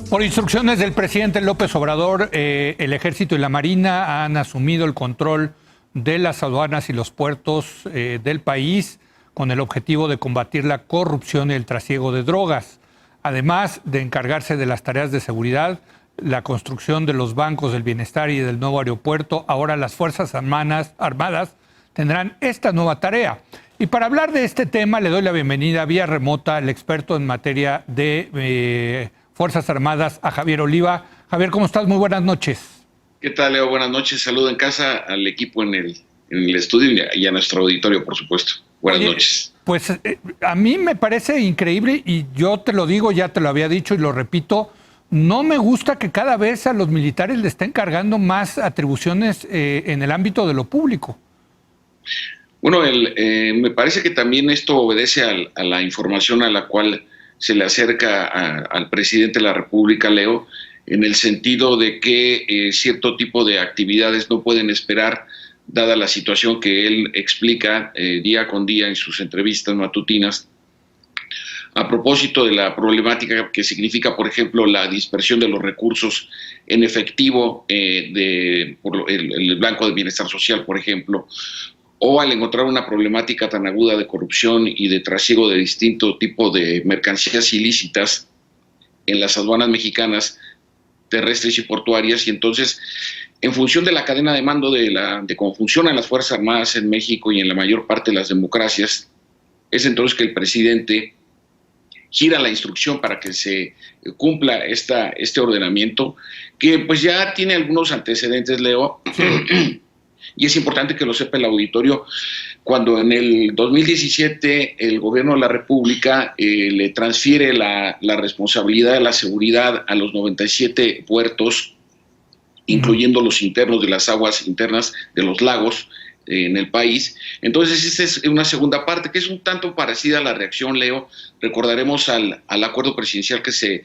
Por instrucciones del presidente López Obrador, el Ejército y la Marina han asumido el control de las aduanas y los puertos del país con el objetivo de combatir la corrupción y el trasiego de drogas, además de encargarse de las tareas de seguridad, la construcción de los bancos del bienestar y del nuevo aeropuerto. Ahora las Fuerzas Armadas tendrán esta nueva tarea. Y para hablar de este tema le doy la bienvenida vía remota al experto en materia de Fuerzas Armadas, a Javier Oliva. Javier, ¿cómo estás? Muy buenas noches. ¿Qué tal, Leo? Buenas noches. Saludo en casa al equipo en el estudio y a nuestro auditorio, por supuesto. Buenas noches. Pues a mí me parece increíble y yo te lo digo, ya te lo había dicho y lo repito, no me gusta que cada vez a los militares le estén cargando más atribuciones en el ámbito de lo público. Bueno, me parece que también esto obedece a la información a la cual se le acerca al presidente de la República, Leo, en el sentido de que cierto tipo de actividades no pueden esperar, dada la situación que él explica día con día en sus entrevistas matutinas, a propósito de la problemática que significa, por ejemplo, la dispersión de los recursos en efectivo por el Banco de Bienestar Social, por ejemplo, o al encontrar una problemática tan aguda de corrupción y de trasiego de distinto tipo de mercancías ilícitas en las aduanas mexicanas, terrestres y portuarias. Y entonces, en función de la cadena de mando de cómo funcionan las Fuerzas Armadas en México y en la mayor parte de las democracias, es entonces que el presidente gira la instrucción para que se cumpla este ordenamiento, que pues ya tiene algunos antecedentes, Leo. Sí. Y es importante que lo sepa el auditorio, cuando en el 2017 el gobierno de la República le transfiere la responsabilidad de la seguridad a los 97 puertos, incluyendo los internos de las aguas internas de los lagos en el país. Entonces esta es una segunda parte que es un tanto parecida a la reacción, Leo. Recordaremos al acuerdo presidencial que se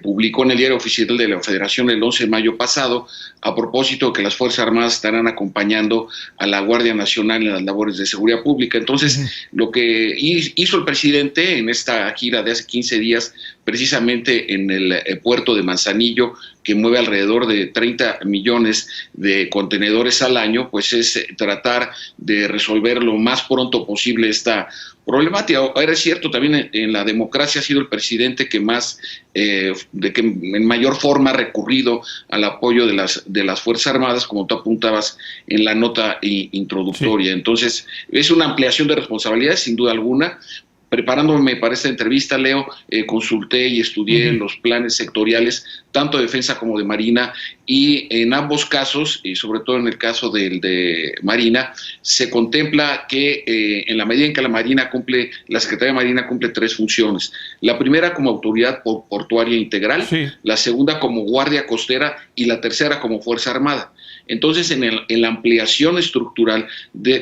publicó en el Diario Oficial de la Federación el 11 de mayo pasado, a propósito de que las Fuerzas Armadas estarán acompañando a la Guardia Nacional en las labores de seguridad pública. Entonces, lo que hizo el presidente en esta gira de hace 15 días, precisamente en el puerto de Manzanillo, que mueve alrededor de 30 millones de contenedores al año, pues es tratar de resolver lo más pronto posible esta problemática. Ahora es cierto, también en la democracia ha sido el presidente que más, que en mayor forma ha recurrido al apoyo de las Fuerzas Armadas, como tú apuntabas en la nota introductoria. Sí. Entonces, es una ampliación de responsabilidades, sin duda alguna. Preparándome para esta entrevista, Leo, consulté y estudié los planes sectoriales, tanto de defensa como de Marina, y en ambos casos, y sobre todo en el caso de Marina, se contempla que en la medida en que la Secretaría de Marina cumple 3 funciones. La primera como autoridad portuaria integral, sí. La segunda como guardia costera y la tercera como Fuerza Armada. Entonces, en la ampliación estructural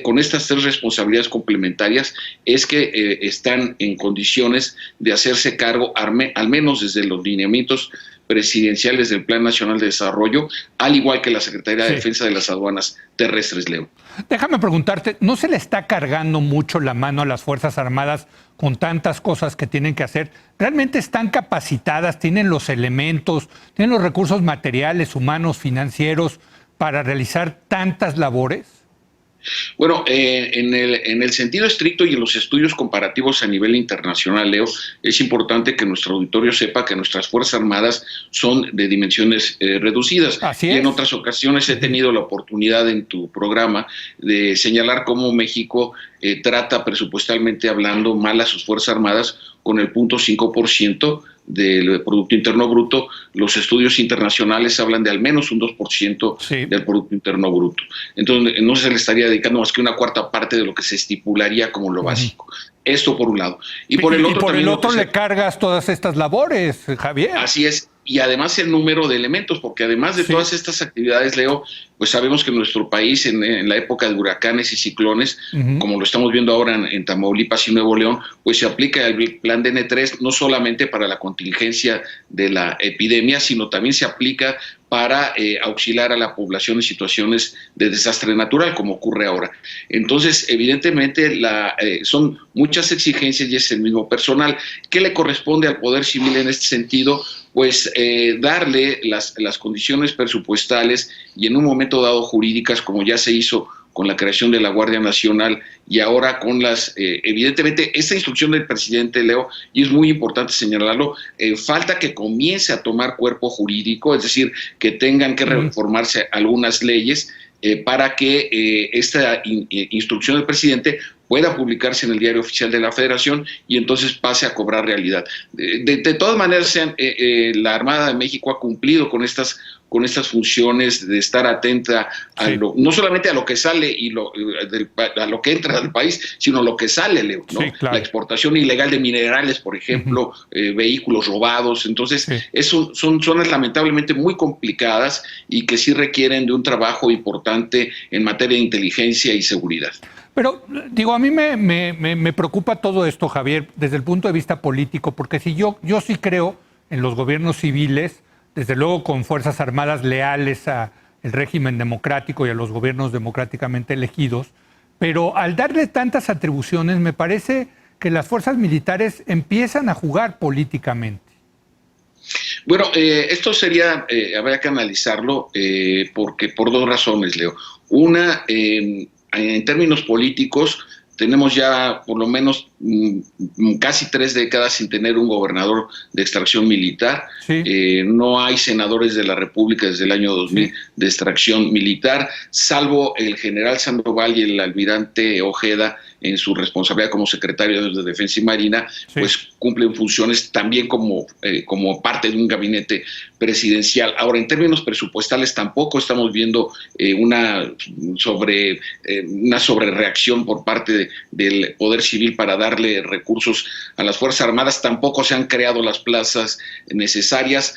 con estas 3 responsabilidades complementarias es que están en condiciones de hacerse cargo, al menos desde los lineamientos presidenciales del Plan Nacional de Desarrollo, al igual que la Secretaría de Defensa de las Aduanas Terrestres, Leo. Déjame preguntarte, ¿no se le está cargando mucho la mano a las Fuerzas Armadas con tantas cosas que tienen que hacer? ¿Realmente están capacitadas, tienen los elementos, tienen los recursos materiales, humanos, financieros para realizar tantas labores? Bueno, en el sentido estricto y en los estudios comparativos a nivel internacional, Leo, es importante que nuestro auditorio sepa que nuestras Fuerzas Armadas son de dimensiones reducidas. Así es. Y en otras ocasiones he tenido la oportunidad en tu programa de señalar cómo México trata presupuestalmente hablando mal a sus Fuerzas Armadas con el 0.5% del Producto Interno Bruto. Los estudios internacionales hablan de al menos un 2% del Producto Interno Bruto. Entonces no se le estaría dedicando más que una cuarta parte de lo que se estipularía como lo básico. Esto por un lado. Y por el otro, le cargas todas estas labores, Javier. Así es. Y además el número de elementos, porque además de todas estas actividades, Leo, pues sabemos que nuestro país en la época de huracanes y ciclones, como lo estamos viendo ahora en Tamaulipas y Nuevo León, pues se aplica el plan DN3 no solamente para la contingencia de la epidemia, sino también se aplica para auxiliar a la población en situaciones de desastre natural, como ocurre ahora. Entonces, evidentemente, son muchas exigencias y es el mismo personal. ¿Qué le corresponde al Poder Civil en este sentido? Pues darle las condiciones presupuestales y en un momento dado jurídicas, como ya se hizo con la creación de la Guardia Nacional y ahora con evidentemente, esta instrucción del presidente, Leo, y es muy importante señalarlo, falta que comience a tomar cuerpo jurídico, es decir, que tengan que reformarse algunas leyes para que esta instrucción del presidente pueda publicarse en el Diario Oficial de la Federación y entonces pase a cobrar realidad. De todas maneras, la Armada de México ha cumplido con estas funciones de estar atenta a no solamente a lo que sale y a lo que entra del país, sino a lo que sale, Leo, ¿no? Sí, claro. La exportación ilegal de minerales, por ejemplo, vehículos robados. Entonces, son zonas lamentablemente muy complicadas y que sí requieren de un trabajo importante en materia de inteligencia y seguridad. Pero, digo, a mí me preocupa todo esto, Javier, desde el punto de vista político, porque si yo sí creo en los gobiernos civiles, desde luego con fuerzas armadas leales al régimen democrático y a los gobiernos democráticamente elegidos, pero al darle tantas atribuciones, me parece que las fuerzas militares empiezan a jugar políticamente. Bueno, esto habría que analizarlo porque por dos razones, Leo. Una, en términos políticos, tenemos ya por lo menos casi 3 décadas sin tener un gobernador de extracción militar. Sí. No hay senadores de la República desde el año 2000 de extracción militar, salvo el general Sandoval y el almirante Ojeda en su responsabilidad como secretario de Defensa y Marina, pues cumplen funciones también como parte de un gabinete presidencial. Ahora, en términos presupuestales tampoco estamos viendo una sobrereacción por parte del Poder Civil para darle recursos a las Fuerzas Armadas. Tampoco se han creado las plazas necesarias.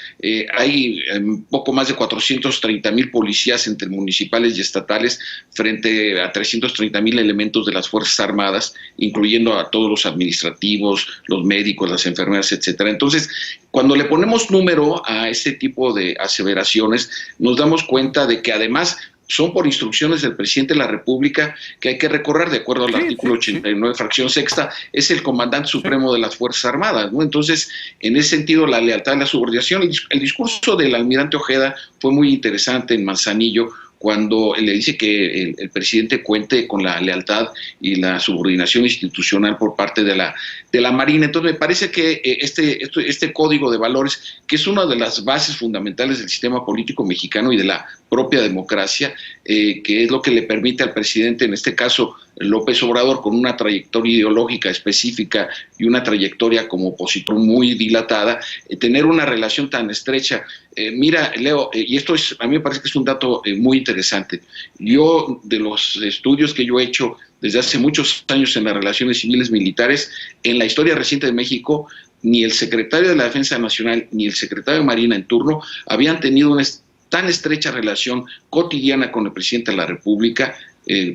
Hay poco más de 430,000 policías entre municipales y estatales frente a 330,000 elementos de las Fuerzas Armadas, incluyendo a todos los administrativos, los médicos, las enfermeras, etcétera. Entonces, cuando le ponemos número a este tipo de aseveraciones, nos damos cuenta de que además son por instrucciones del presidente de la República, que hay que recordar, de acuerdo al artículo 89, fracción sexta, es el comandante supremo de las Fuerzas Armadas, ¿no? Entonces, en ese sentido, la lealtad y la subordinación. El discurso del almirante Ojeda fue muy interesante en Manzanillo, cuando le dice que el presidente cuente con la lealtad y la subordinación institucional por parte de la Marina. Entonces, me parece que este código de valores, que es una de las bases fundamentales del sistema político mexicano y de la propia democracia, que es lo que le permite al presidente, en este caso López Obrador, con una trayectoria ideológica específica y una trayectoria como opositor muy dilatada, tener una relación tan estrecha. Mira, Leo, y esto a mí me parece que es un dato muy interesante. Yo, de los estudios que yo he hecho desde hace muchos años en las relaciones civiles militares, en la historia reciente de México, ni el secretario de la Defensa Nacional ni el secretario de Marina en turno habían tenido una tan estrecha relación cotidiana con el presidente de la República.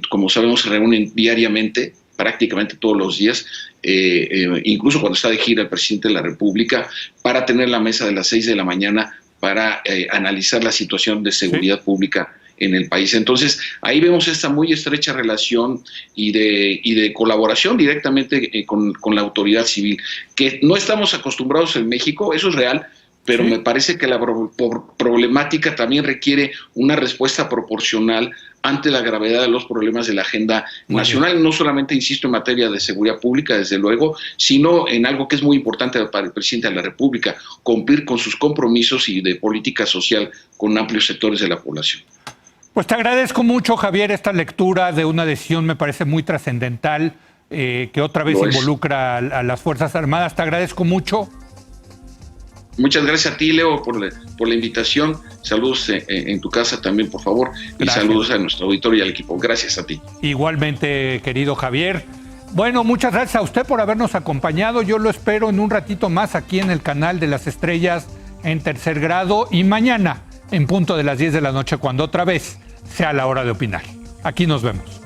Como sabemos, se reúnen diariamente, prácticamente todos los días, incluso cuando está de gira el presidente de la República, para tener la mesa de las 6 de la mañana para analizar la situación de seguridad pública en el país. Entonces, ahí vemos esta muy estrecha relación y de colaboración directamente con la autoridad civil, que no estamos acostumbrados en México, eso es real, pero me parece que la problemática también requiere una respuesta proporcional ante la gravedad de los problemas de la agenda nacional, no solamente, insisto, en materia de seguridad pública, desde luego, sino en algo que es muy importante para el presidente de la República, cumplir con sus compromisos y de política social con amplios sectores de la población. Pues te agradezco mucho, Javier, esta lectura de una decisión me parece muy trascendental, que otra vez involucra a las Fuerzas Armadas. Te agradezco mucho. Muchas gracias a ti, Leo, por la invitación. Saludos en tu casa también, por favor. Gracias. Y saludos a nuestro auditorio y al equipo. Gracias a ti. Igualmente, querido Javier. Bueno, muchas gracias a usted por habernos acompañado. Yo lo espero en un ratito más aquí en el canal de las estrellas en Tercer Grado y mañana en punto de las 10 de la noche, cuando otra vez sea la hora de opinar. Aquí nos vemos.